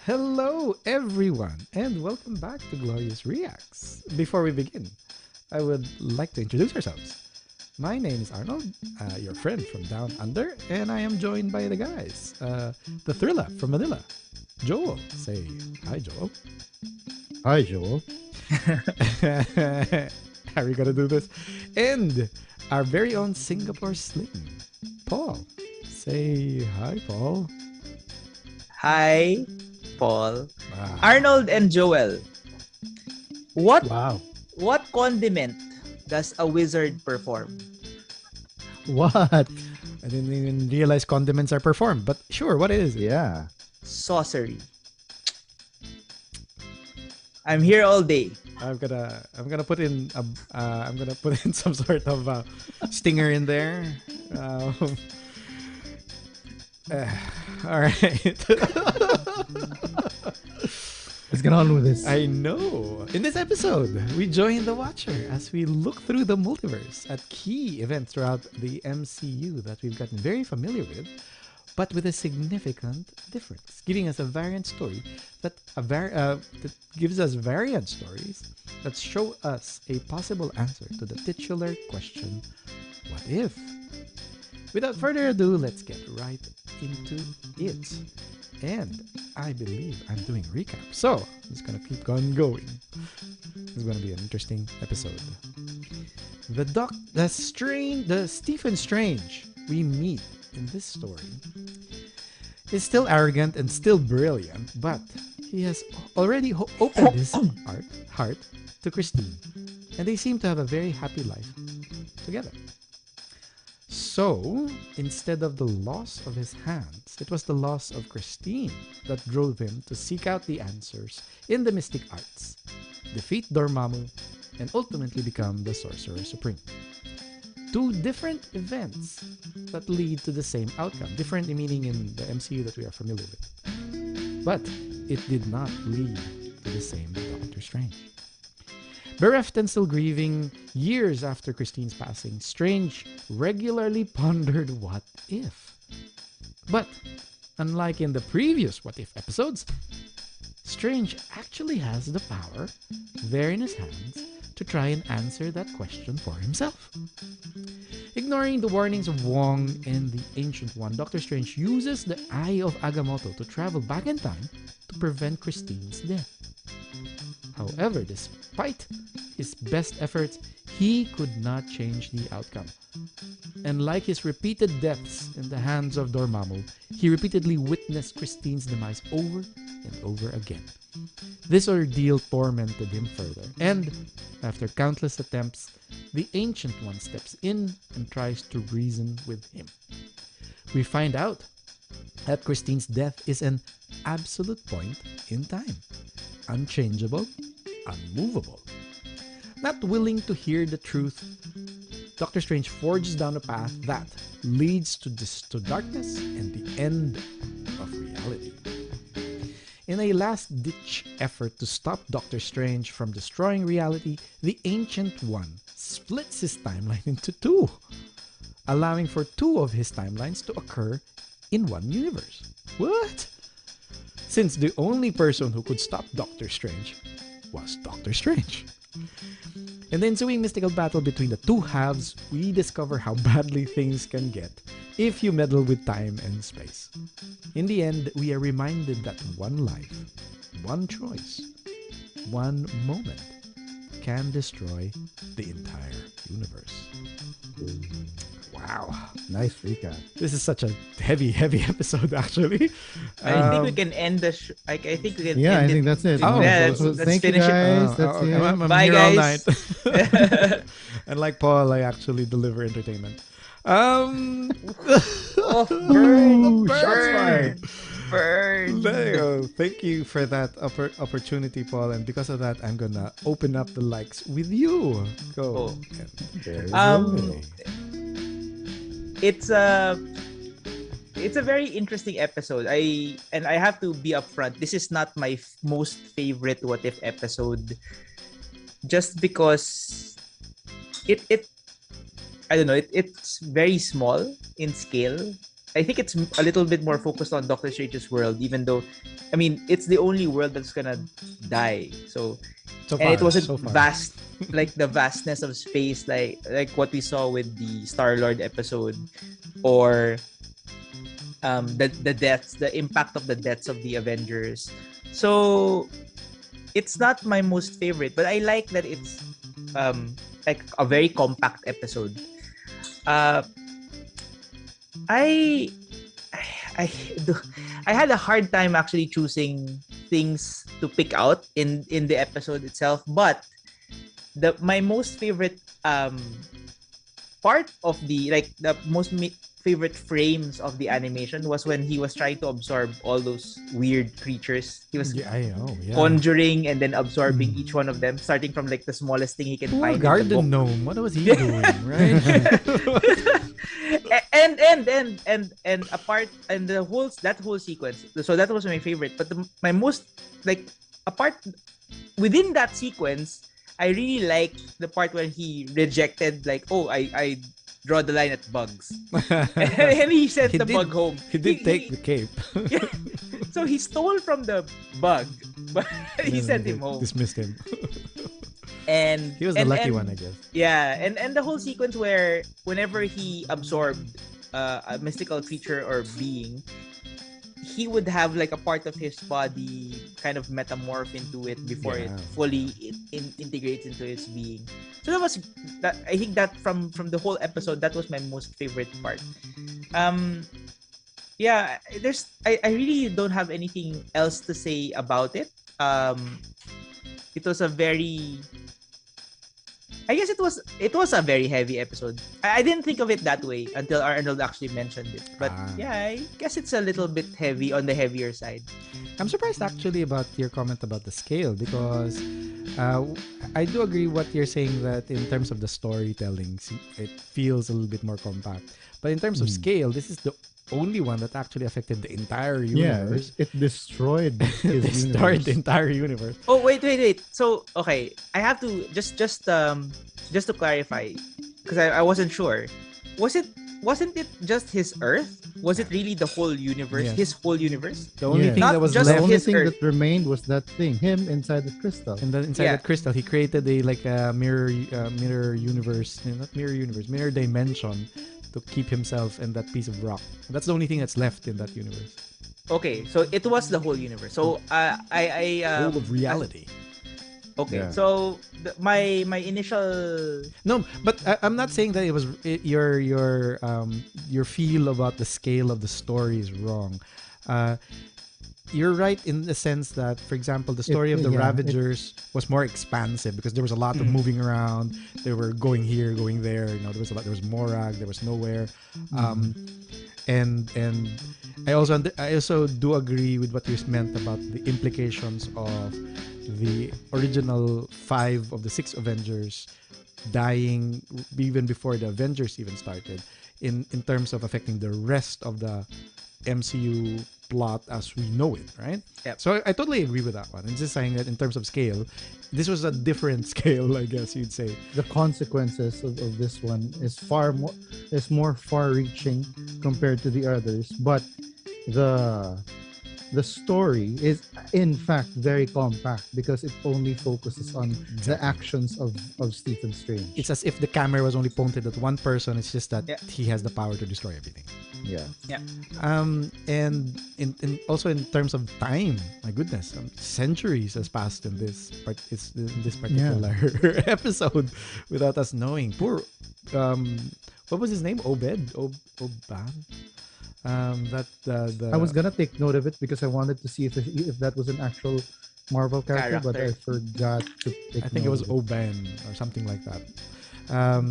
Hello, everyone, and welcome back to Glorious Reacts. Before we begin, I would like to introduce ourselves. My name is Arnold, your friend from Down Under, and I am joined by the guys. The Thriller from Manila, Joel. Say hi, Joel. Hi, Joel. Are we gonna do this? And our very own Singapore Slim, Paul. Say hi, Paul. Hi, Paul. Ah, Arnold and Joel. What Wow. what condiment does a wizard perform? What? I didn't even realize condiments are performed, but sure, what is it? Yeah. Sorcery. I'm here all day. I'm gonna put in I'm gonna put in some sort of stinger in there. Um, all right. Let's get on with this. I know. In this episode, we join the Watcher as we look through the multiverse at key events throughout the MCU that we've gotten very familiar with, but with a significant difference, giving us a variant story that gives us variant stories that show us a possible answer to the titular question, what if? Without further ado, let's get right into it. And I believe I'm doing recap. So I'm just gonna keep on going. It's gonna be an interesting episode. The Stephen Strange we meet in this story is still arrogant and still brilliant, but he has already opened his heart to Christine, and they seem to have a very happy life together. So, instead of the loss of his hands, it was the loss of Christine that drove him to seek out the answers in the mystic arts, defeat Dormammu, and ultimately become the Sorcerer Supreme. Two different events that lead to the same outcome, different meaning in the MCU that we are familiar with. But it did not lead to the same Doctor Strange. Bereft and still grieving years after Christine's passing, Strange regularly pondered what if. But, unlike in the previous What If episodes, Strange actually has the power there in his hands to try and answer that question for himself. Ignoring the warnings of Wong and the Ancient One, Doctor Strange uses the Eye of Agamotto to travel back in time to prevent Christine's death. However, despite his best efforts, he could not change the outcome. And like his repeated deaths in the hands of Dormammu, he repeatedly witnessed Christine's demise over and over again. This ordeal tormented him further, and after countless attempts, the Ancient One steps in and tries to reason with him. We find out that Christine's death is an absolute point in time, unchangeable, unmovable. Not willing to hear the truth, Doctor Strange forges down a path that leads to darkness and the end of reality. In a last-ditch effort to stop Doctor Strange from destroying reality, the Ancient One splits his timeline into two, allowing for two of his timelines to occur in one universe. What? Since the only person who could stop Doctor Strange was Doctor Strange. In the ensuing mystical battle between the two halves, we discover how badly things can get if you meddle with time and space. In the end, we are reminded that one life, one choice, one moment can destroy the entire universe. Wow. Nice recap. This is such a heavy episode, actually. I think we can end the. I think we can. Yeah, end I think that's it. Oh, yeah, So let's thank you finish it. guys. That's okay. it. I'm Bye, here all guys. night. And like Paul, I actually deliver entertainment. Oh, Ooh, burn, shots fired. burn. There you go. Thank you for that opportunity, Paul. And because of that, I'm gonna open up the likes with you. Go. Oh. There's Um, no way. It's a very interesting episode. I have to be upfront. This is not my most favorite What If episode, just because it I don't know, it's very small in scale. I think it's a little bit more focused on Doctor Strange's world, even though, I mean, it's the only world that's gonna die. So, So and far, it wasn't so far. vast, like the vastness of space, like what we saw with the Star-Lord episode, or the deaths, the impact of the deaths of the Avengers. So it's not my most favorite, but I like that it's like a very compact episode. Uh, I I do- I had a hard time actually choosing things to pick out in the episode itself, but my most favorite part of the most favorite frames of the animation was when he was trying to absorb all those weird creatures. He was Yeah, I know. Yeah. conjuring and then absorbing each one of them, starting from like the smallest thing he can Poor find in the garden book. gnome. What was he doing, right? and apart and the whole that whole sequence. So that was my favorite. But my most like apart within that sequence, I really liked the part when he rejected like, oh, I draw the line at bugs. And he sent the bug home. He did take the cape. Yeah. So he stole from the bug, but he sent him home. Dismissed him. And He was the lucky one, I guess. Yeah, and the whole sequence where whenever he absorbed a mystical creature or being, he would have like a part of his body kind of metamorph into it before it fully integrates into his being. So that was that. I think that from the whole episode, that was my most favorite part. Yeah, I really don't have anything else to say about it. It was a very, I guess it was a very heavy episode. I didn't think of it that way until Arnold actually mentioned it. But yeah, I guess it's a little bit heavy on the heavier side. I'm surprised actually about your comment about the scale, because I do agree what you're saying, that in terms of the storytelling, it feels a little bit more compact. But in terms of scale, this is the only one that actually affected the entire universe. Yeah, it destroyed his Destroyed universe. the entire universe. Oh, wait. So, okay, I have to just to clarify, because I wasn't sure. Wasn't it just his Earth? Was it really the whole universe? Yes. His whole universe? The only Yeah. thing Not that was just The left, only his thing Earth. that remained was that thing, him inside the crystal. and then inside Yeah. that crystal, he created a mirror universe, not mirror universe, mirror dimension to keep himself and that piece of rock. That's the only thing that's left in that universe. Okay, so it was the whole universe. So I Whole of reality. Okay, Yeah. so my initial No, but I'm not saying that your feel about the scale of the story is wrong. You're right in the sense that, for example, the story of the Ravagers was more expansive because there was a lot of moving around. They were going here, going there. There was There was Morag. There was nowhere. And I also do agree with what you meant about the implications of the original 5 of the 6 Avengers dying even before the Avengers even started, in terms of affecting the rest of the MCU plot as we know it, right? Yep. So I totally agree with that one. I'm just saying that in terms of scale, this was a different scale, I guess you'd say. The consequences of this one is more far-reaching compared to the others, but the story is in fact very compact because it only focuses on the actions of Stephen Strange. It's as if the camera was only pointed at one person. It's just that Yeah. he has the power to destroy everything. Yeah. And in also in terms of time, my goodness, centuries has passed in this particular episode without us knowing. Poor, what was his name? Oban. I was gonna take note of it because I wanted to see if that was an actual Marvel character, but I forgot to take I think it was note of Oban or something like that. I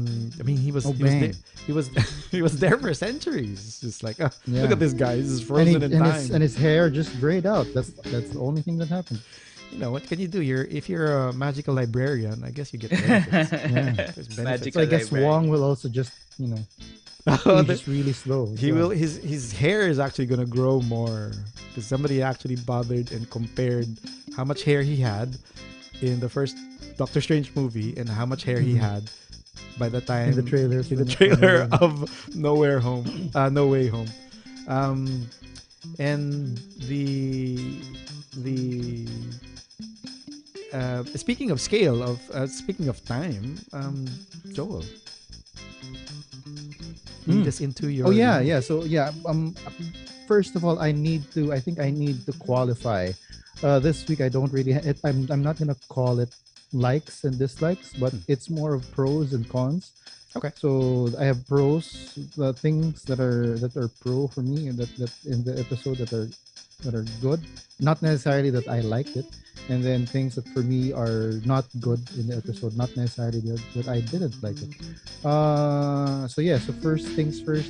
mean, he was Oban. he was there for centuries. It's just like, Yeah. look at this guy. This is it. frozen in time. And his hair just grayed out. That's the only thing that happened. What can you do? If you're a magical librarian, I guess you get benefits. There's benefits. Magical So I guess librarian. Wong will also just Oh, age just really slow. He will. His hair is actually gonna grow more because somebody actually bothered and compared how much hair he had in the first Doctor Strange movie and how much hair he had by the time in the trailer. of No Way Home. Um, and the speaking of scale of speaking of time, Joel, lead Mm. us into Oh your yeah, love. yeah. So yeah, first of all, I think I need to qualify. This week I don't really. I'm not gonna call it likes and dislikes, but it's more of pros and cons. Okay. So I have pros, the things that are pro for me, and that in the episode that are good. Not necessarily that I liked it, and then things that for me are not good in the episode. Not necessarily that I didn't like it. So yeah. So first things first,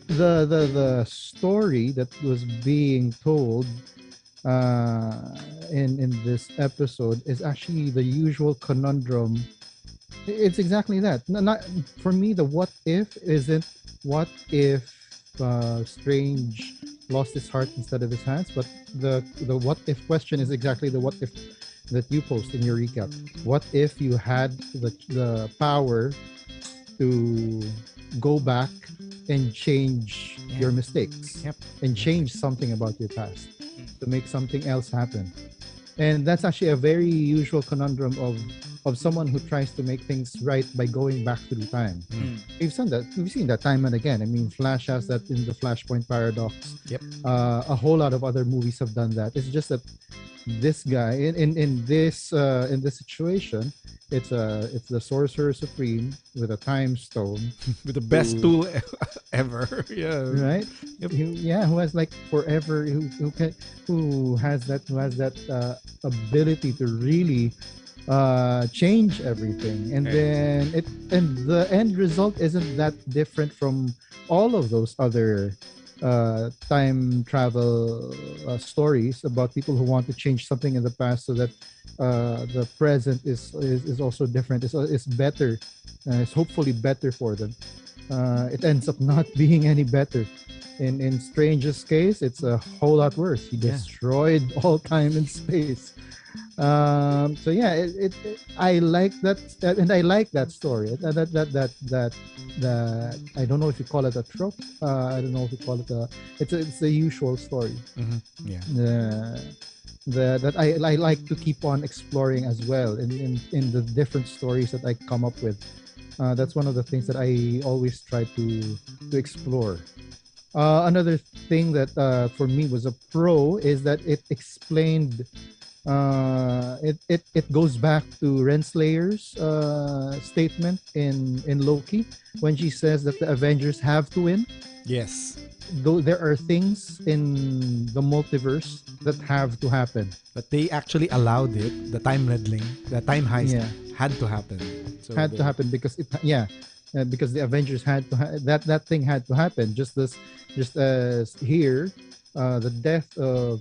the story that was being told in this episode is actually the usual conundrum. It's exactly that. Not for me. The what if isn't what if Strange lost his heart instead of his hands, but the what if question is exactly the what if that you post in your recap. What if you had the power to go back and change Yeah. your mistakes Yep. and Exactly. change something about your past to make something else happen? And that's actually a very usual conundrum of someone who tries to make things right by going back through time. Mm. We've seen that time and again. I mean, Flash has that in the Flashpoint paradox. Yep. A whole lot of other movies have done that. It's just that this guy in this situation, it's the Sorcerer Supreme with a time stone, With the best who tool ever. Yeah. right Yep. who has like forever who has that ability to really change everything, and Right. then it and the end result isn't that different from all of those other time travel stories about people who want to change something in the past so that the present is also different, is better, is hopefully better for them. It ends up not being any better. In Strange's case, it's a whole lot worse. He Yeah. destroyed all time and space. So yeah, I like that, and I like that story. That I don't know if you call it a trope. I don't know if you call it a. It's a usual story. Mm-hmm. Yeah. Uh, that I like to keep on exploring as well in the different stories that I come up with. That's one of the things that I always try to explore. Another thing that for me was a pro is that it explained. It goes back to Renslayer's statement in Loki when she says that the Avengers have to win. Yes. Though there are things in the multiverse that have to happen. But they actually allowed it. The time meddling, the time heist Yeah, had to happen. So had to happen because because the Avengers had to that thing had to happen. Just as here, the death of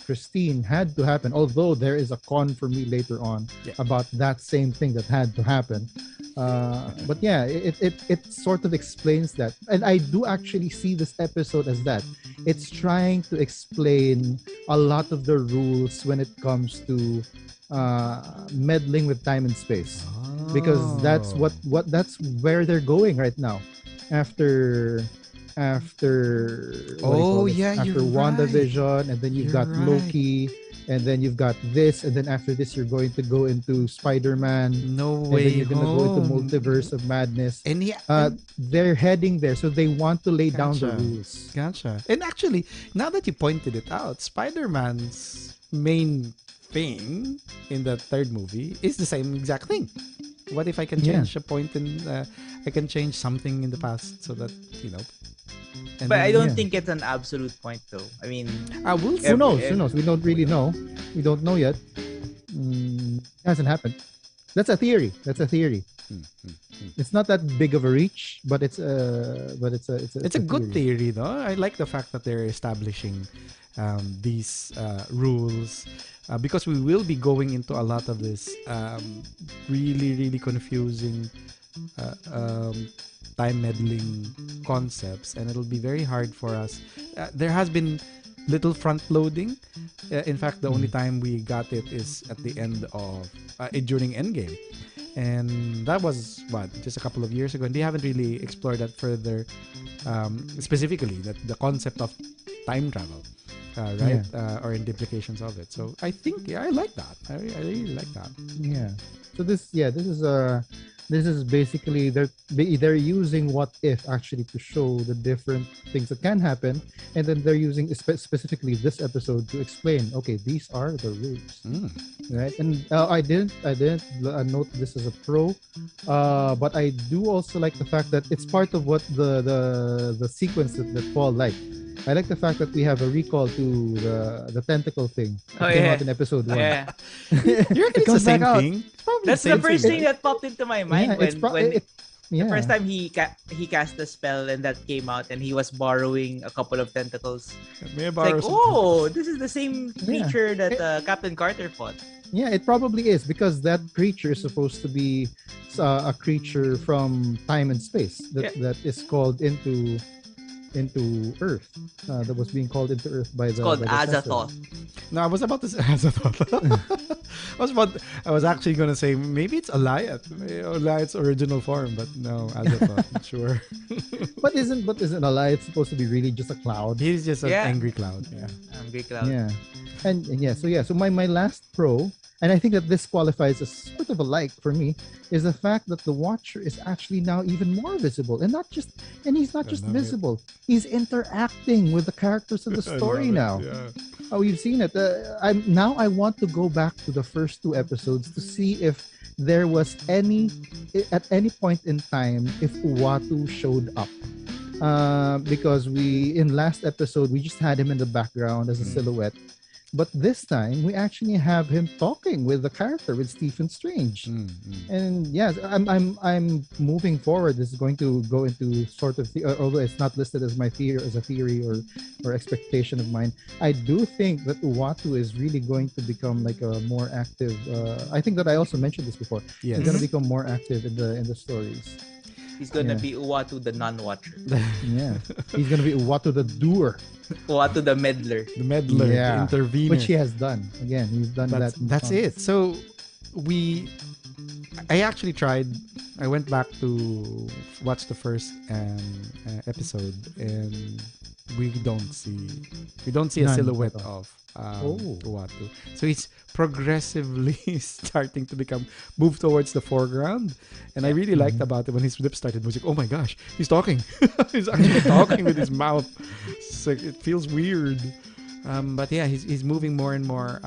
Christine had to happen. Although there is a con for me later on Yeah. about that same thing that had to happen. But yeah, it sort of explains that, and I do actually see this episode as that. It's trying to explain a lot of the rules when it comes to meddling with time and space, because that's Oh. what that's where they're going right now after what do you call Oh this, yeah, you're after right. WandaVision, and then you've You're got right. Loki, and then you've got this, and then after this you're going to go into Spider-Man, No and then way you're going to go into home. Multiverse of Madness. And yeah, and They're heading there, so they want to lay down the gotcha. rules. Gotcha. And actually, now that you pointed it out, Spider-Man's main thing in the third movie is the same exact thing. What if I can Yeah, change a point in I can change something in the past so that, you know, and But I then don't yeah. think it's an absolute point though. I mean, I will Who see. every, knows? Who every knows? We don't really know. We don't know yet. It hasn't happened. That's a theory. That's a theory. It's not that big of a reach, but It's it's a a good theory. theory, though. I like the fact that they're establishing these rules because we will be going into a lot of this really, really confusing uh, um, time meddling concepts, and it'll be very hard for us. There has been little front loading. In fact, the only time we got it is at the end of during Endgame, and that was what, just a couple of years ago, and they haven't really explored that further, specifically that the concept of time travel, right? Or in the implications of it. So I think, I like that. I really like that. Yeah. So this is basically they're using what if actually to show the different things that can happen, and then they're using specifically this episode to explain. Okay, these are the rules, right? And I didn't note this as a pro, but I do also like the fact that it's part of what the sequence that Paul liked. I like the fact that we have a recall to the tentacle thing that came out in episode 1. Yeah. You reckon It it's the comes back same out. thing? It's probably That's the same first thing, thing right? that popped into my mind Yeah, the first time he cast the spell and that came out, and he was borrowing a couple of tentacles. May I It's borrow like, some oh, this is the same Yeah. creature that Captain Carter fought. Yeah, it probably is, because that creature is supposed to be a creature from time and space that is called into Earth. That was being called into Earth by It's called by the Azathoth. No, I was about to say Azathoth. I was actually gonna say maybe it's Alliot, Alliot's original form, but no, Azathoth. Sure. But isn't Alliance supposed to be really just a cloud? He's just an Yeah. angry cloud. Yeah. Angry Cloud. Yeah. And so my last pro, and I think that this qualifies as sort of a like for me, is the fact that the Watcher is actually now even more visible, and he's not just love it. visible, he's interacting with the characters of the story now. Yeah. Oh, we've seen it. I want to go back to the first 2 episodes to see if there was at any point in time if Uatu showed up. Because in last episode we just had him in the background as a silhouette, but this time we actually have him talking with the character, with Stephen Strange. And yes, I'm moving forward. This is going to go into sort of although it's not listed as a theory or expectation of mine. I do think that Uatu is really going to become like a more active. I think that I also mentioned this before. Yes. He's going to become more active in the stories. He's gonna Yeah. be Uatu the non-watcher. Yeah, he's going to be Uatu the doer, Uatu the meddler. The meddler, the Yeah. intervener. which he has done. Again, he's done that. in That's comics. it. So I actually tried. I went back to watch the first episode, and we don't see a None silhouette at all. of Oh. Uatu. So he's progressively starting to move towards the foreground, and I really liked about it when his lips started moving. Oh my gosh, he's talking! He's actually talking with his mouth. It's like, it feels weird, but yeah, he's moving more and more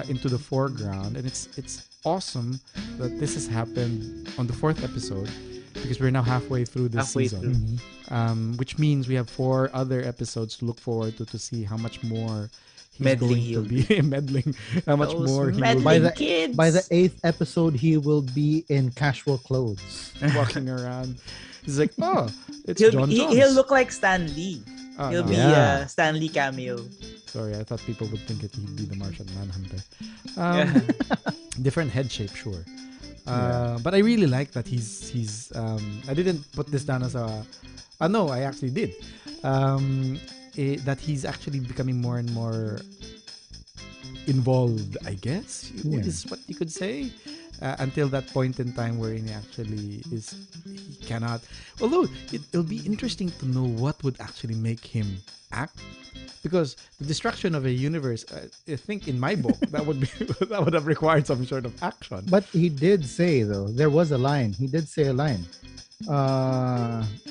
into the foreground, and it's awesome that this has happened on the 4th episode, because we're now halfway through this Halfway season. through. Which means we have 4 other episodes to look forward to see how much more he's Meddling going he'll to be meddling. How much Those more he will meddling By be the kids. By the 8th episode, he will be in casual clothes. walking around. He's like, oh, it's he'll, John Jones. he'll look like Stan Lee. Oh, He'll no. be Yeah. a Stan Lee cameo. Sorry, I thought people would think that he'd be the Martian Manhunter. Yeah. Different head shape, sure. But I really like that he's I didn't put this down as a no, I actually did. That he's actually becoming more and more involved, I guess, is what you could say. Until that point in time wherein he cannot. Although it'll be interesting to know what would actually make him act, because the destruction of a universe, I think in my book that would have required some sort of action. But he did say, though, there was a line. He did say a line.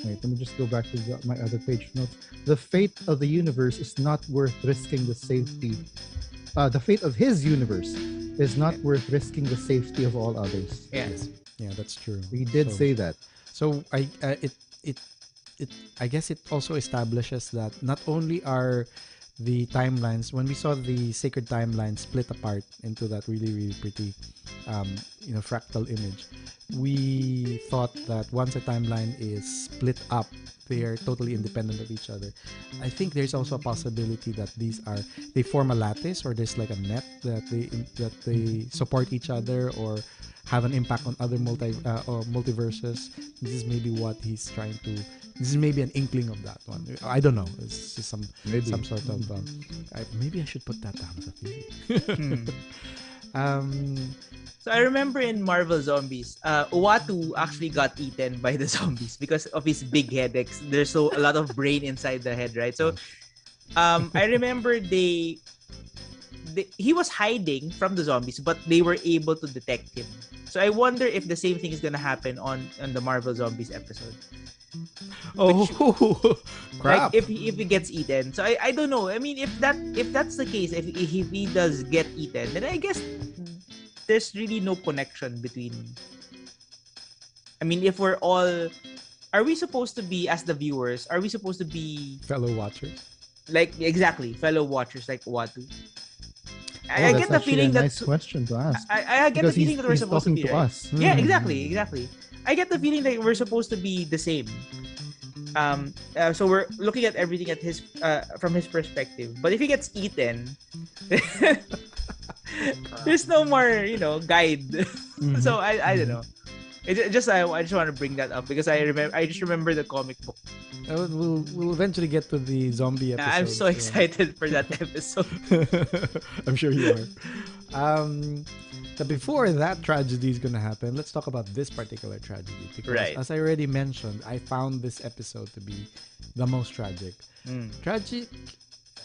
Wait, let me just go back to my other page notes. The fate of the universe is not worth risking the safety. The fate of his universe is not worth risking the safety of all others. Yes. Yeah, that's true. He did say that. So I guess it also establishes that not only are the timelines, when we saw the sacred timeline split apart into that really, really pretty fractal image, we thought that once a timeline is split up, they are totally independent of each other. I think there's also a possibility that they form a lattice, or there's like a net that they support each other, or have an impact on other or multiverses. This is maybe what he's trying to. This is maybe an inkling of that one. I don't know. It's just some sort of. Maybe I should put that down as a theory. So I remember in Marvel Zombies, Uatu actually got eaten by the zombies because of his big head. There's a lot of brain inside the head, right? So I remember he was hiding from the zombies, but they were able to detect him. So I wonder if the same thing is gonna happen on the Marvel Zombies episode. Crap! Like if he gets eaten. So I don't know. I mean, if that's the case, if he does get eaten, then I guess there's really no connection between. I mean, if we're all, are we supposed to be, as the viewers, are we supposed to be fellow watchers? Like, exactly, fellow watchers like Watu. I get the feeling that's a nice question to ask. I get the feeling that we're supposed to be to us. Yeah, exactly. I get the feeling that we're supposed to be the same. So we're looking at everything at his from his perspective. But if he gets eaten, there's no more, guide. So I don't know. I just want to bring that up because I just remember the comic book. We'll eventually get to the zombie episode. I'm so excited for that episode. I'm sure you are. But before that tragedy is gonna happen, let's talk about this particular tragedy. Because as I already mentioned, I found this episode to be the most tragic. Tragic,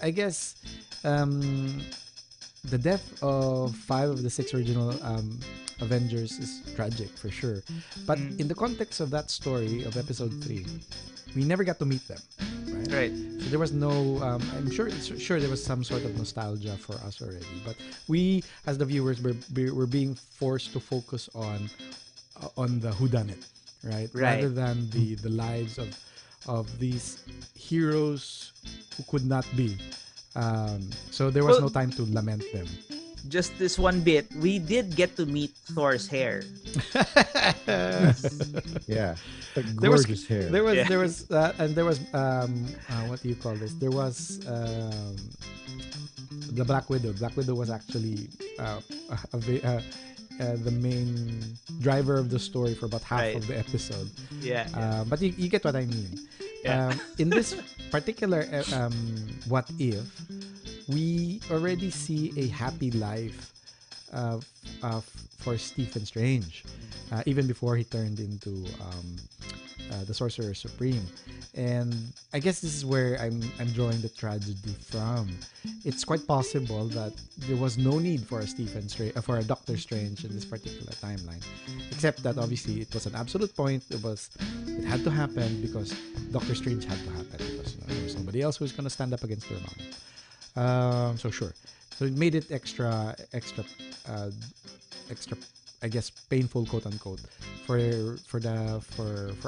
I guess. The death of 5 of the 6 original Avengers is tragic for sure. But in the context of that story of episode 3, we never got to meet them. Right. So there was no. I'm sure there was some sort of nostalgia for us already. But we, as the viewers, were being forced to focus on the whodunit, right? Rather than the lives of these heroes who could not be. So there was no time to lament them. Just this one bit, we did get to meet Thor's hair. Yeah, gorgeous hair. There was and there was what do you call this? There was the Black Widow. Black Widow was actually the main driver of the story for about half of the episode. But you get what I mean. In this particular what if, we already see a happy life for Stephen Strange, even before he turned into the Sorcerer Supreme. And I guess this is where I'm drawing the tragedy from. It's quite possible that there was no need for a Doctor Strange in this particular timeline, except that obviously it was an absolute point. It had to happen because Doctor Strange had to happen because there was nobody else who was going to stand up against Dormammu. So sure. So it made it extra, I guess, painful, quote unquote, for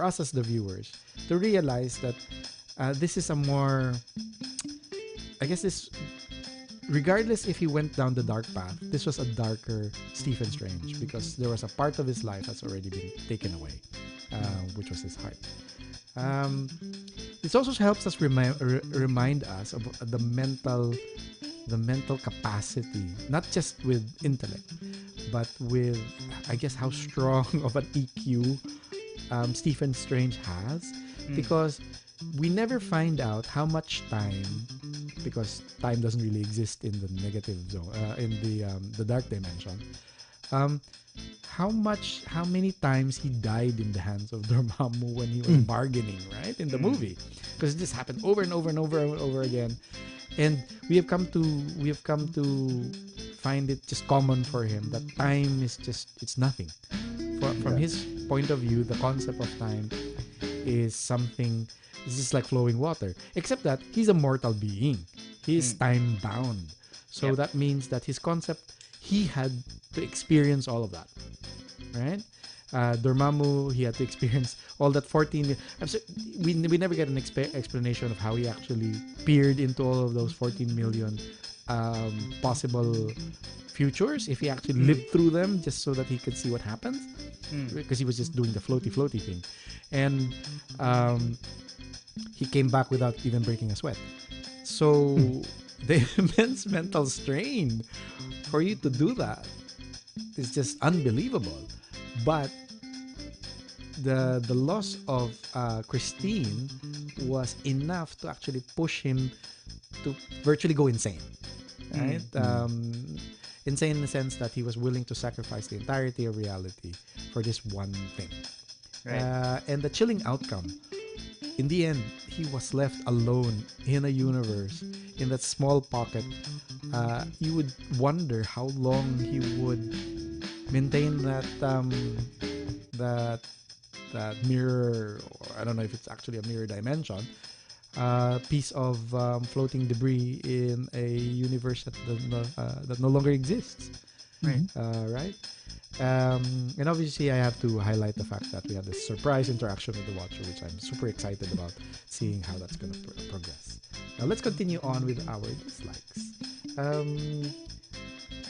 us as the viewers to realize that this is a more, I guess this, regardless if he went down the dark path, this was a darker Stephen Strange because there was a part of his life that's already been taken away, which was his heart. This also helps us remind us of the mental capacity, not just with intellect, but with, I guess, how strong of an EQ Stephen Strange has, because we never find out how much time, because time doesn't really exist in the negative zone, in the dark dimension. How many times he died in the hands of Dormammu when he was bargaining, right, in the movie, because it just happened over and over and over and over again. And we have come to find it just common for him that time is it's nothing. From his point of view, the concept of time is something. It's just like flowing water, except that he's a mortal being. He is time bound. So that means that his concept, he had to experience all of that, right? Dormammu, he had to experience all that 14. We never get an explanation of how he actually peered into all of those 14 million possible futures, if he actually lived through them just so that he could see what happens, because he was just doing the floaty thing. And he came back without even breaking a sweat. So the immense mental strain for you to do that is just unbelievable. But the loss of Christine was enough to actually push him to virtually go insane, right? Insane in the sense that he was willing to sacrifice the entirety of reality for this one thing. Right. And the chilling outcome, in the end, he was left alone in a universe, in that small pocket. You would wonder how long he would maintain that mirror, or I don't know if it's actually a mirror dimension, piece of floating debris in a universe that no longer exists. Right. Right. And obviously, I have to highlight the fact that we had this surprise interaction with the Watcher, which I'm super excited about seeing how that's going to progress. Now, let's continue on with our dislikes.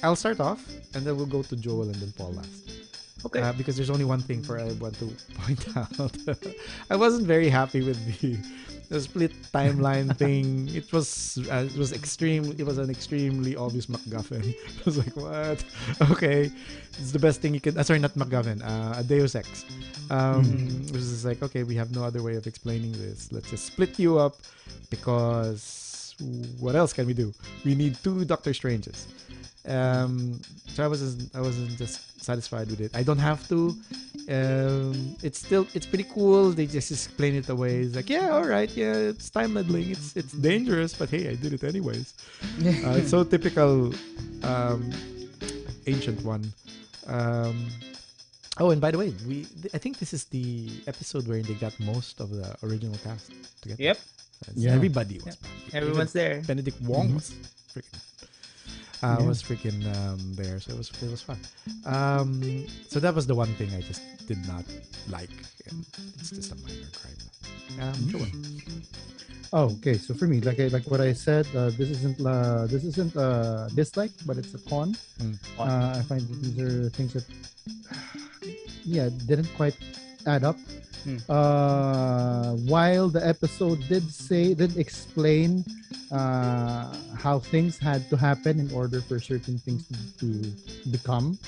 I'll start off, and then we'll go to Joel and then Paul last. Okay. Because there's only one thing I want to point out. I wasn't very happy with the split timeline thing. It was extreme. It was an extremely obvious MacGuffin. I was like, what? Okay, it's the best thing you can. Sorry, not MacGuffin. A Deus Ex. It was just like, okay, we have no other way of explaining this. Let's just split you up, because what else can we do? We need two Doctor Stranges. So I wasn't just satisfied with it. I don't have to. It's pretty cool. They just explain it away. It's like, yeah, all right, yeah, it's time meddling. It's dangerous, but hey, I did it anyways. It's so typical, ancient one. Oh, and by the way, I think this is the episode where they got most of the original cast together. Yep. Yeah. Everybody was back. Everyone's there. Benedict Wong was freaking. Was freaking there, so it was fun. So that was the one thing I just did not like, and it's just a minor gripe. Joel. Oh, okay. So for me, like what I said, this isn't dislike, but it's a con. I find that these are things that didn't quite add up. While the episode did explain how things had to happen in order for certain things to become,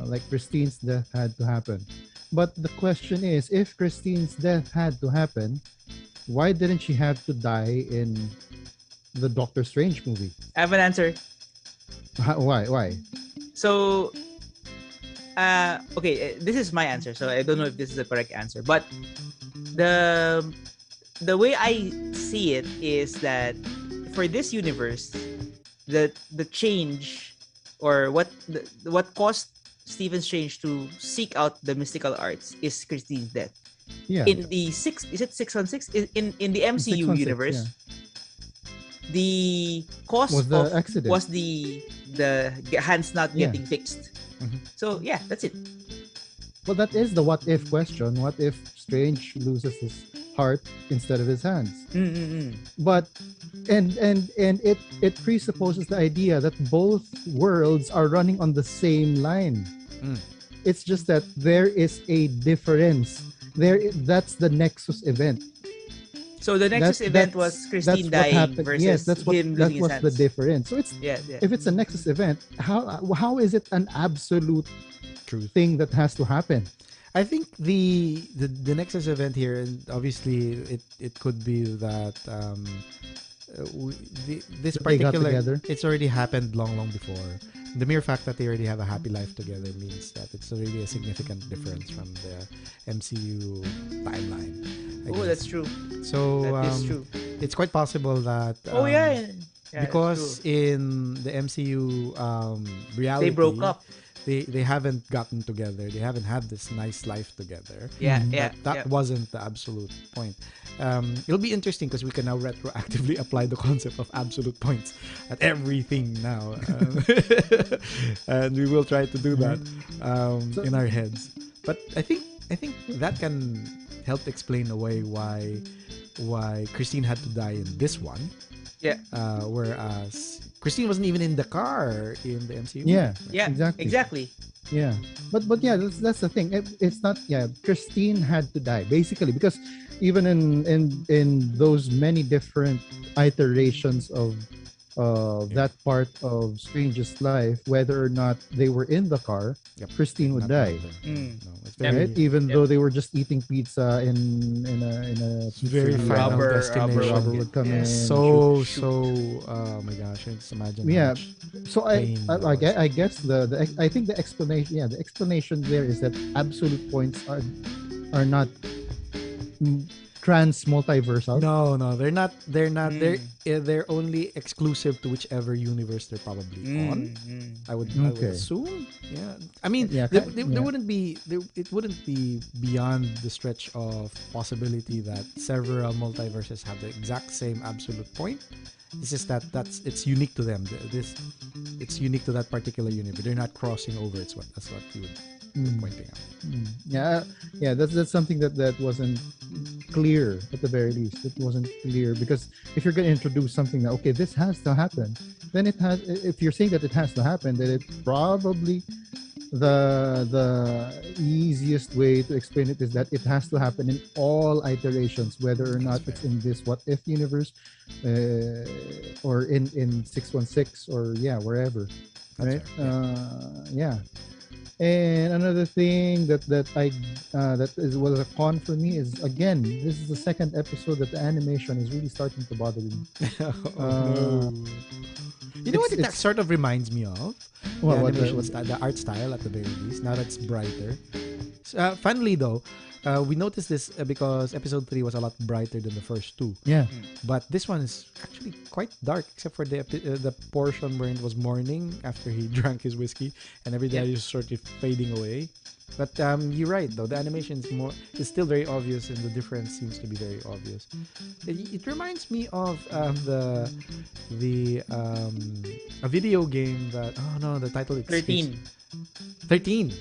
like Christine's death had to happen. But the question is, if Christine's death had to happen, why didn't she have to die in the Doctor Strange movie? I have an answer. Why? So, okay, this is my answer. So I don't know if this is the correct answer, but the way I see it is that for this universe, the change, or what caused Stephen Strange to seek out the mystical arts is Christine's death. Yeah. In the 616 in the MCU 616, universe, the cause was the accident. Was the hands not getting fixed. So yeah, that's it. Well, that is the what if question. What if Strange loses his heart instead of his hands? But and it presupposes the idea that both worlds are running on the same line. It's just that there is a difference. That's the Nexus event. So the Nexus event was Christine dying versus him losing his hands. The difference. So it's if it's a Nexus event, how is it an absolute truth thing that has to happen? I think the Nexus event here, and obviously it could be that this particular, it's already happened long before. The mere fact that they already have a happy life together means that it's already a significant difference from the MCU timeline. That's true. So that is true. It's quite possible that because in the MCU reality, they broke up. They haven't gotten together. They haven't had this nice life together. That wasn't the absolute point. It'll be interesting because we can now retroactively apply the concept of absolute points at everything now, and we will try to do that in our heads. But I think that can help explain away why Christine had to die in this one. Whereas Christine wasn't even in the car in the MCU. Exactly. Yeah, but that's the thing. It's not. Christine had to die basically because even in those many different iterations of that part of Strange's life, whether or not they were in the car, Yep. Christine would Not die. there. No, it's Yep. very, Right? Even Yep. though they were just eating pizza in a it's very pizzeria. final Rubber destination. Robert would come Yeah. in. So shoot. oh my gosh, just imagine how Yeah. much So pain that was. I guess I think the explanation, yeah, the explanation there is that absolute points are not trans multiversal. No, they're not. They're not. Mm. They're only exclusive to whichever universe they're probably on. I would Okay. assume. Yeah. I mean, Yeah, there yeah. wouldn't be it wouldn't be beyond the stretch of possibility that several multiverses have the exact same absolute point. It's just that it's unique to them. It's unique to that particular universe. They're not crossing over. That's what you would pointing out. Yeah, yeah, that's something that wasn't clear at the very least. It wasn't clear because if you're going to introduce something that okay, this has to happen, then it has. If you're saying that it has to happen, then it probably the easiest way to explain it is that it has to happen in all iterations, whether or not it's in this what if universe, or in 616 or yeah wherever, right? Yeah. And another thing that was a con for me is again this is the second episode that the animation is really starting to bother me. No. You know what it it's- sort of reminds me of? What- The what the- animation style, the art style at the very least. Now that's brighter. Funnily though, we noticed this because episode 3 was a lot brighter than the first two. Yeah, But this one is actually quite dark, except for the portion where it was morning after he drank his whiskey, and every day is sort of fading away. But you're right though. The animation is still very obvious, and the difference seems to be very obvious. It reminds me of a video game that the title is 13. 13.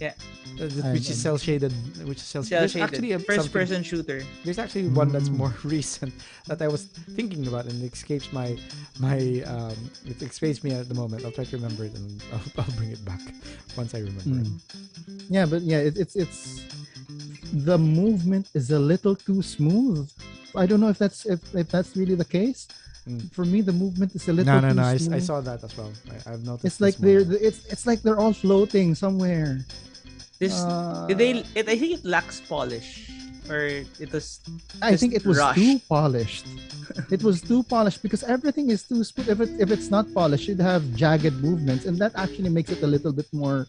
Yeah. Which is cell shaded. Cell There's shaded. actually First person shooter. there's actually one that's more recent that I was thinking about, and it escapes it escapes me at the moment. I'll try to remember it, and I'll bring it back once I remember it. yeah, but yeah, it's the movement is a little too smooth. I don't know if that's really the case. For me, the movement is a little No. too I smooth. saw that as well. I've noticed. It's like it's like they're all floating somewhere. This Uh, I think it lacks polish, or it was. I just think it was rushed. too polished. It was too polished because everything is too smooth. If it's not polished, it'd have jagged movements, and that actually makes it a little bit more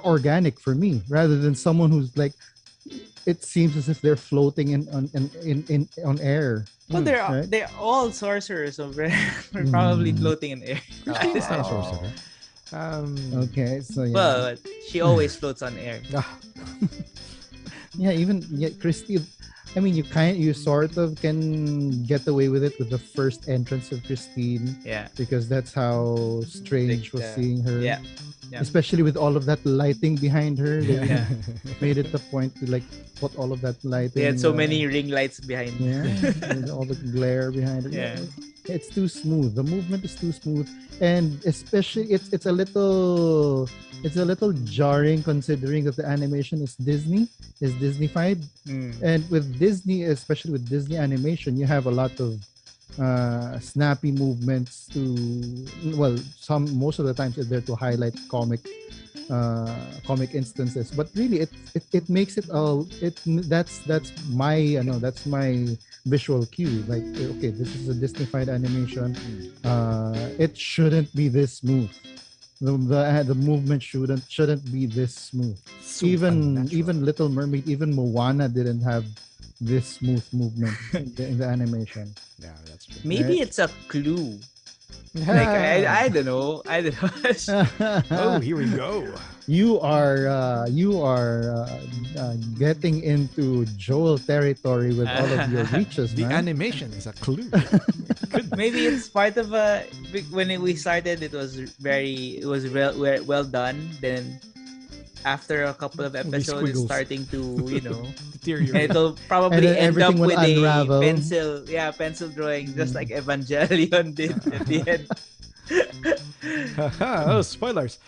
organic for me, rather than someone who's like. It seems as if they're floating on air. Well, right? they're all sorcerers, so we're probably floating in air. Christine's not a sorcerer. Okay, so yeah, Well, she always floats on air. Christine. I mean, you sort of can get away with it with the first entrance of Christine Yeah. because that's how Strange was seeing her. Yeah. Yeah. Especially with all of that lighting behind her, they Yeah. made it the point to like put all of that lighting. They had so many ring lights behind. Yeah, and all the glare behind it. Yeah. It's too smooth. The movement is too smooth, and especially it's a little jarring considering that the animation is Disneyfied, and with Disney, especially with Disney animation, you have a lot of snappy movements most of the times they're to highlight comic instances, but really it makes it all that's my visual cue, like okay, this is a Disneyfied animation, it shouldn't be this smooth. The movement shouldn't be this smooth. So even unnatural. Little Mermaid, even Moana didn't have this smooth movement in the animation. Yeah, that's true. Maybe Right. it's a clue. Like I don't know. Oh, here we go. You are getting into Joel territory with all of your reaches, The man. animation is a clue. Maybe it's part of when we started. It was well done. Then after a couple of episodes, it's squiggles. starting to Deteriorate. it'll probably And then end up everything will with unravel. a pencil drawing, just like Evangelion did at the end. Oh, spoilers.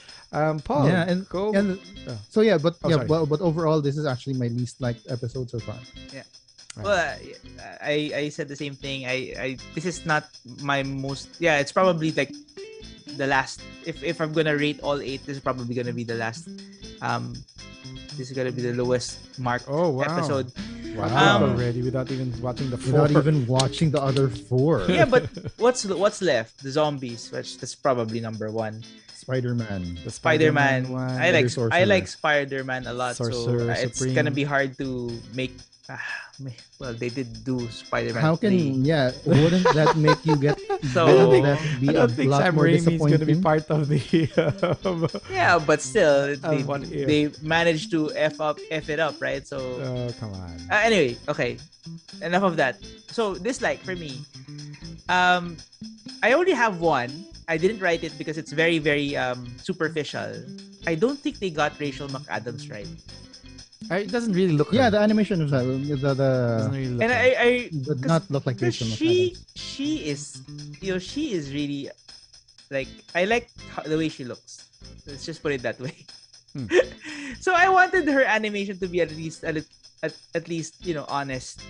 Paul. Yeah, and go. but sorry. but overall, this is actually my least liked episode so far. Yeah. Well, I said the same thing. I this is not my most. Yeah, it's probably like the last. If I'm gonna rate all 8, this is probably gonna be the last. Um, this is gonna be the lowest marked Oh, wow. episode. Wow, Um, already without even watching the 4. Without even watching the other 4. Yeah, but what's left? The zombies, which that's probably number 1. Spider-Man. The Spider-Man. one. I like Sorcerer. Spider-Man a lot, Sorcerer so it's Supreme. gonna be hard to make. Well, they did do Spider-Man. How 3. can wouldn't that make you get So- wouldn't that I be a don't think lot Sam more Raimi's disappointing? gonna be part of the. Yeah, but still, What if? they managed to f it up, right? So Oh, come on. anyway, okay, enough of that. So dislike for me, I only have one. I didn't write it because it's very very superficial. I don't think they got Rachel McAdams right, It doesn't really look. Yeah, her. the animation is doesn't really look. and her. I did not look like because Rachel McAdams. she is really like, I like the way she looks. Let's just put it that way. Hmm. So I wanted her animation to be at least honest,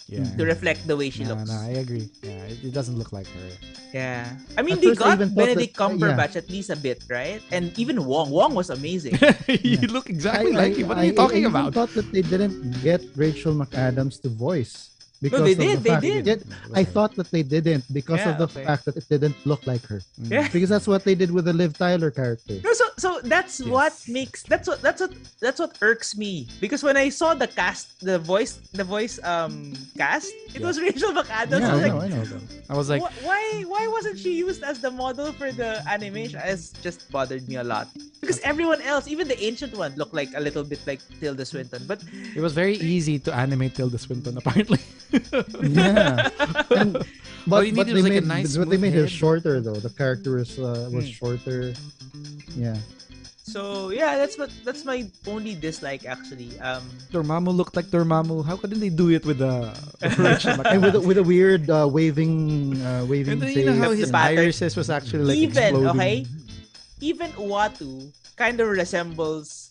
Yeah. to reflect the way she No, looks. no, I agree. Yeah, it doesn't look like her. Yeah. I mean, At they first I got even thought Benedict that- Cumberbatch at least a bit, right? And even Wong. Wong was amazing. You look exactly like him. What are you I talking even about? thought that they didn't get Rachel McAdams to voice. Because they of the did, they fact- did. Yet, I thought that they didn't because Yeah, of the okay. fact that it didn't look like her. Mm. Yeah. Because that's what they did with the Liv Tyler character. No, so that's Yes. what makes that's what irks me, because when I saw the cast, the voice cast, it was Rachel McAdams. Yeah, I was I like, know, I know. I was like, why wasn't she used as the model for the animation? It's just bothered me a lot, because everyone else, even the ancient one, looked like a little bit like Tilda Swinton, but it was very easy to animate Tilda Swinton, apparently. Yeah. And, All but you but needed they was like a made nice but they smooth made her head. shorter though. The character was shorter. Yeah. so yeah, that's my only dislike actually. Dormammu looked like Dormammu. How couldn't they do it with the Rachel And McAdams? with a weird waving And then face. you know how The his pattern. irises was actually like Even exploding. okay, even Uatu kind of resembles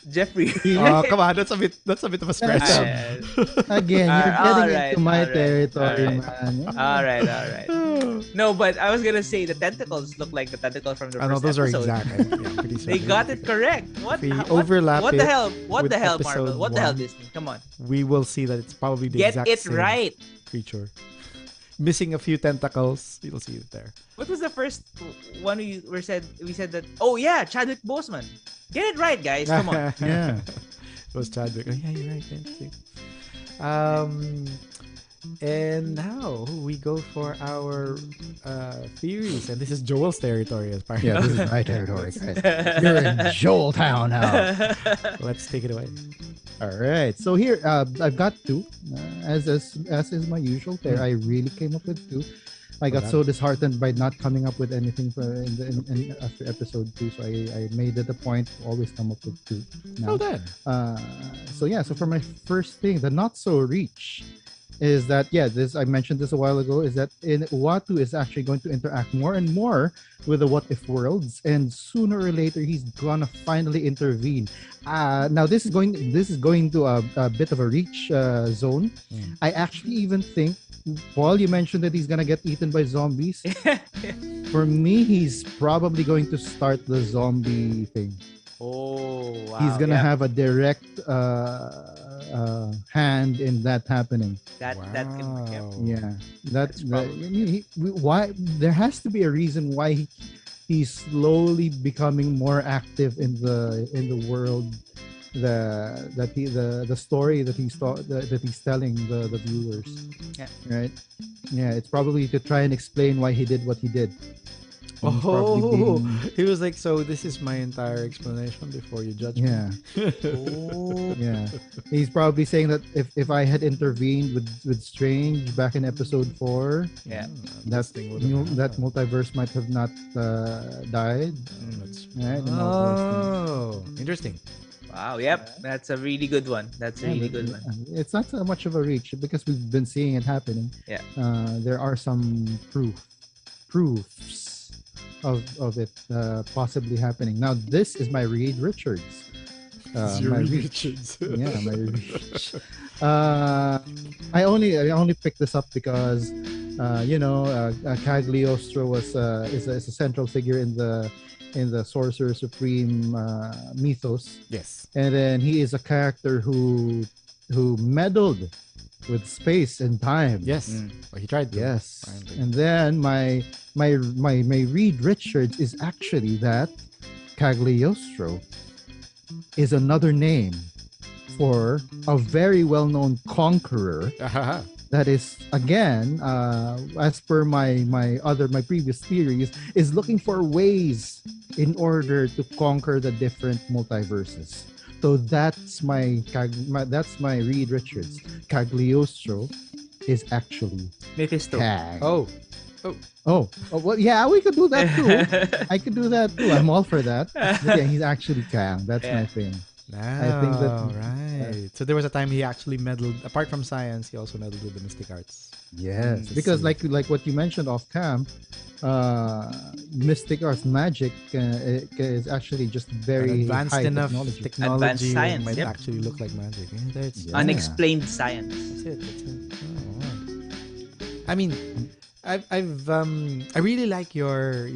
Jeffrey. Oh, come on, that's a bit of a stretch. Again, you're getting Alright, into my alright, territory, alright. man. All right. No, but I was gonna say the tentacles look like the tentacles from the I first know those are episode. exact. Yeah, pretty They certain. got it correct. What? We what- overlap What the it hell? What with the hell, episode Marvel? What the hell, 1. Disney? Come on, We will see that it's probably the get exact it same right. creature. Missing a few tentacles. You'll see it there. What was the first one we said? We said that. Oh yeah, Chadwick Boseman. Get it right, guys. Come on. Yeah. It was Chadwick. Oh, yeah, you're right. Interesting. And now we go for our theories, and this is Joel's territory as part. Yeah, this is my territory, guys. You're in Joel Town now. Let's take it away. All right. So here, I've got 2. As is my usual, there I really came up with 2. I got so disheartened by not coming up with anything in after episode 2, so I made it a point to always come up with 2. Well done. So for my first thing, the not so reach is that this I mentioned this a while ago, is that Uatu is actually going to interact more and more with the what if worlds, and sooner or later he's gonna finally intervene. Now this is going to a bit of a reach zone. I actually even think, Paul, you mentioned that he's gonna get eaten by zombies. For me, he's probably going to start the zombie thing. Oh wow. He's gonna yeah. have a direct hand in that happening. that can yeah. Wow. Yeah, That's probably- why there has to be a reason why he's slowly becoming more active in the world. The story that he's telling the viewers. Yeah. Right. Yeah, it's probably to try and explain why he did what he did. And he's probably Oh, being- he was like, so this is my entire explanation before you judge yeah. me. Oh. Yeah, he's probably saying that if I had intervened with Strange back in episode 4, Yeah. that multiverse might have not died. Right? And all those Oh, interesting. Wow. Yep. That's a really good one. That's a things. really Yeah, good one. It's not so much of a reach because we've been seeing it happening. Yeah. There are some proofs of it possibly happening. Now this is my Reed Richards. It's your My Reed reach. Richards. Yeah, my reach. I only picked this up because Cagliostro is a central figure in the Sorcerer Supreme mythos, Yes. and then he is a character who meddled with space and time. Yes. Mm. Well, he tried to. Yes. Finally. And then my Reed Richards is actually that Cagliostro is another name for a very well-known conqueror Ahaha. that is again as per my previous theories is looking for ways in order to conquer the different multiverses. So that's my Reed Richards. Cagliostro is actually Mephisto. Cag. Oh. Well, yeah, we could do that too. I could do that too. I'm all for that. But yeah, he's actually Cag. That's Yeah. my thing. I think that- right. So there was a time he actually meddled. Apart from science, he also meddled with the mystic arts. Yes, Mm, because see. like what you mentioned off cam, mystic arts magic is actually just very Advanced high enough technology. technology Advanced science, might yep. actually look like magic. Yeah, that's, Yeah. Unexplained science. that's it. That's it. Oh, wow. I mean, I really like your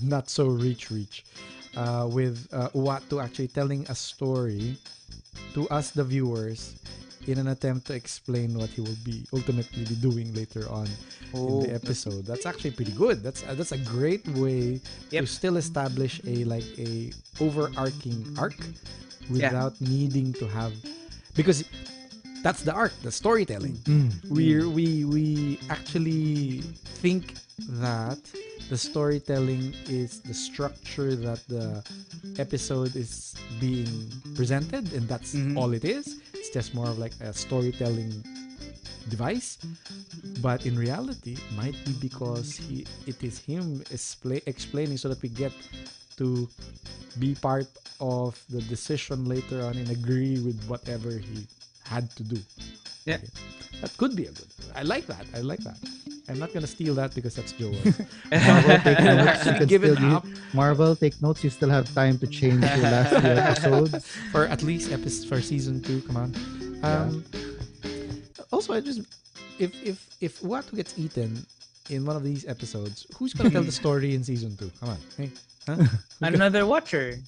not so reach with Uatu actually telling a story to us the viewers in an attempt to explain what he will be ultimately be doing later on in the episode. That's actually pretty good. That's a great way to Yep. still establish a overarching arc without needing to have, because that's the arc, the storytelling. We actually think that the storytelling is the structure that the episode is being presented, and that's Mhm. all it is. It's just more of like a storytelling device, but in reality it might be because it is him explaining so that we get to be part of the decision later on and agree with whatever he had to do. Yeah. That could be a good. I like that. I'm not gonna steal that because that's Joel. Marvel, take notes. You can Give it still up. Marvel, take notes. You still have time to change your last few episodes. For at least for season 2. Come on. Also, I just if Uatu gets eaten in one of these episodes, who's gonna tell the story in season 2? Come on, hey, huh? Another watcher.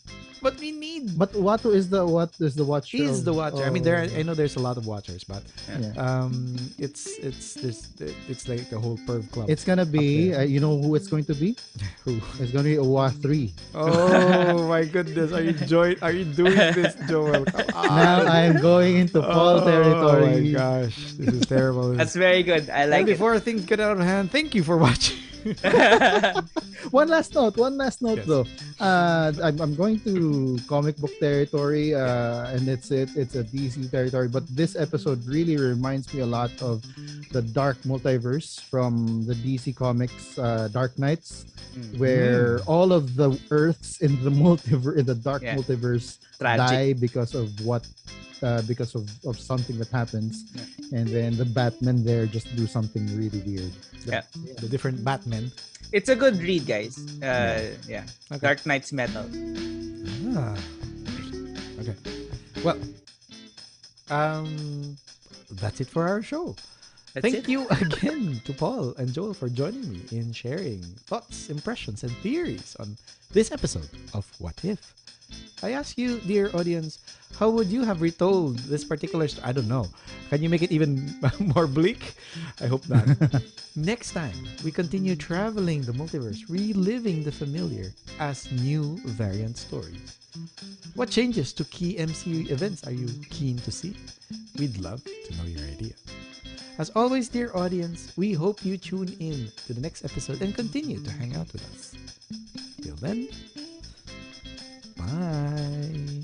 But we need. But Watu is the watcher. He's the of- watcher. I mean, I know there's a lot of watchers, but Yeah. it's like a whole perv club. It's gonna be. there. You know who it's going to be? Who? It's gonna be Owa 3. Oh my goodness! Are you doing this, Joel? Come on. Now I'm going into fall Oh my territory. gosh, this is terrible. That's very good. I And like it. before things get out of hand, thank you for watching. One last note Yes. though. I'm going to comic book territory, and it's a DC territory. But this episode really reminds me a lot of the Dark Multiverse from the DC Comics Dark Knights, where all of the Earths in the Dark Yeah. Multiverse Tragic. die because of of something that happens, and then the Batman there just do something really weird. The different Batmen. It's a good read, guys. Yeah. Okay. Dark Knight's Metal. Ah. Okay. Well, that's it for our show. That's Thank it. you again to Paul and Joel for joining me in sharing thoughts, impressions, and theories on this episode of What If. I ask you, dear audience, how would you have retold this particular story? I don't know. Can you make it even more bleak? I hope not. Next time, we continue traveling the multiverse, reliving the familiar as new variant stories. What changes to key MCU events are you keen to see? We'd love to know your idea. As always, dear audience, we hope you tune in to the next episode and continue to hang out with us. Till then, bye.